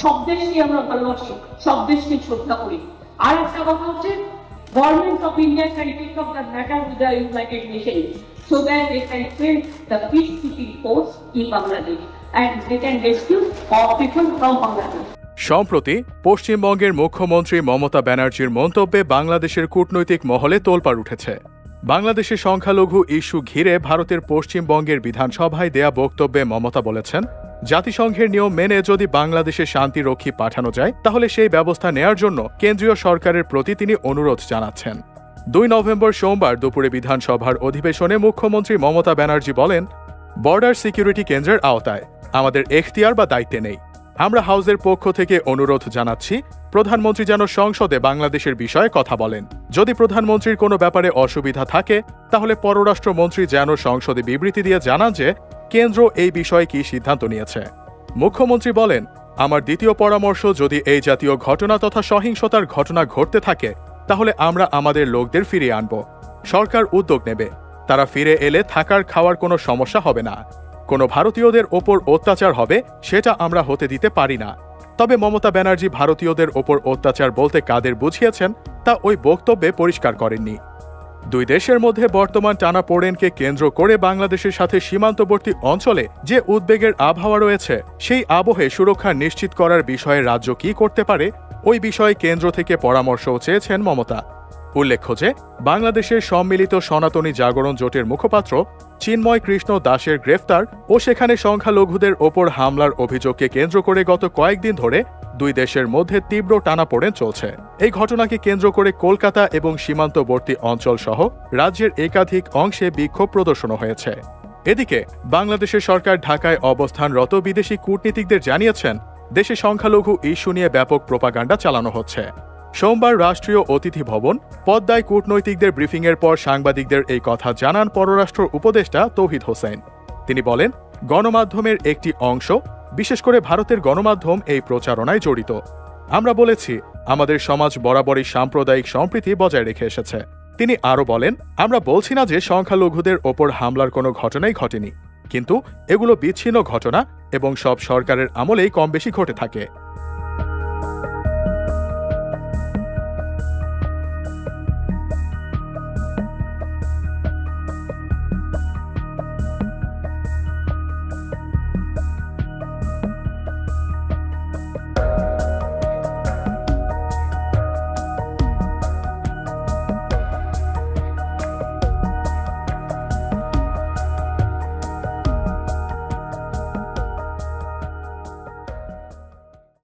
সব দেশকে আমরা ভালোবাসি, সব দেশকে শ্রদ্ধা করি। আর একটা কথা হচ্ছে, government of India can take up the matter with the United Nations so that they can fill the peacekeeping post in Bangladesh and they can rescue all people from Bangladesh. সম্প্রতি পশ্চিমবঙ্গের মুখ্যমন্ত্রী মমতা ব্যানার্জির মন্তব্যে বাংলাদেশের কূটনৈতিক মহলে তোলপাড় উঠেছে। বাংলাদেশের সংখ্যালঘু ইস্যু ঘিরে ভারতের পশ্চিমবঙ্গের বিধানসভায় দেয়া বক্তব্যে মমতা বলেছেন, জাতিসংঘের নিয়ম মেনে যদি বাংলাদেশে শান্তিরক্ষী পাঠানো যায় তাহলে সেই ব্যবস্থা নেয়ার জন্য কেন্দ্রীয় সরকারের প্রতি তিনি অনুরোধ জানাচ্ছেন। 2 নভেম্বর সোমবার দুপুরে বিধানসভার অধিবেশনে মুখ্যমন্ত্রী মমতা ব্যানার্জি বলেন, বর্ডার সিকিউরিটি কেন্দ্রের আওতায় আমাদের এখতিয়ার বা দায়িত্বে নেই। আমরা হাউসের পক্ষ থেকে অনুরোধ জানাচ্ছি, প্রধানমন্ত্রী যেন সংসদে বাংলাদেশের বিষয়ে কথা বলেন। যদি প্রধানমন্ত্রীর কোনো ব্যাপারে অসুবিধা থাকে তাহলে পররাষ্ট্রমন্ত্রী যেন সংসদে বিবৃতি দিয়ে জানান যে কেন্দ্র এই বিষয়ে কি সিদ্ধান্ত নিয়েছে। মুখ্যমন্ত্রী বলেন, আমার দ্বিতীয় পরামর্শ, যদি এই জাতীয় ঘটনা তথা সহিংসতার ঘটনা ঘটতে থাকে তাহলে আমরা আমাদের লোকদের ফিরিয়ে আনব। সরকার উদ্যোগ নেবে, তারা ফিরে এলে থাকার খাওয়ার কোনো সমস্যা হবে না। কোনো ভারতীয়দের ওপর অত্যাচার হবে সেটা আমরা হতে দিতে পারি না। তবে মমতা ব্যানার্জি ভারতীয়দের ওপর অত্যাচার বলতে কাদের বুঝিয়েছেন তা ওই বক্তব্যে পরিষ্কার করেননি। দুই দেশের মধ্যে বর্তমান টানাপোড়েনকে কেন্দ্র করে বাংলাদেশের সাথে সীমান্তবর্তী অঞ্চলে যে উদ্বেগের আবহাওয়া রয়েছে সেই আবহে সুরক্ষা নিশ্চিত করার বিষয়ে রাজ্য কি করতে পারে ওই বিষয়ে কেন্দ্র থেকে পরামর্শও চেয়েছেন মমতা। উল্লেখ্য যে বাংলাদেশের সম্মিলিত সনাতনী জাগরণ জোটের মুখপাত্র চিন্ময় কৃষ্ণ দাসের গ্রেফতার ও সেখানে সংখ্যালঘুদের ওপর হামলার অভিযোগকে কেন্দ্র করে গত কয়েকদিন ধরে দুই দেশের মধ্যে তীব্র টানাপোড়েন চলছে। এই ঘটনাকে কেন্দ্র করে কলকাতা এবং সীমান্তবর্তী অঞ্চল সহ রাজ্যের একাধিক অংশে বিক্ষোভ প্রদর্শনও হয়েছে। এদিকে বাংলাদেশের সরকার ঢাকায় অবস্থানরত বিদেশি কূটনীতিকদের জানিয়েছেন, দেশে সংখ্যালঘু ইস্যু নিয়ে ব্যাপক প্রোপাগান্ডা চালানো হচ্ছে। সোমবার রাষ্ট্রীয় অতিথি ভবন পদ্মায় কূটনৈতিকদের ব্রিফিংয়ের পর সাংবাদিকদের এই কথা জানান পররাষ্ট্র উপদেষ্টা তৌহিদ হোসেন। তিনি বলেন, গণমাধ্যমের একটি অংশ, বিশেষ করে ভারতের গণমাধ্যম এই প্রচারণায় জড়িত। আমরা বলেছি, আমাদের সমাজ বরাবরই সাম্প্রদায়িক সম্প্রীতি বজায় রেখে এসেছে। তিনি আরও বলেন, আমরা বলছি না যে সংখ্যালঘুদের ওপর হামলার কোনো ঘটনাই ঘটেনি, কিন্তু এগুলো বিচ্ছিন্ন ঘটনা এবং সব সরকারের আমলেই কম বেশি ঘটে থাকে।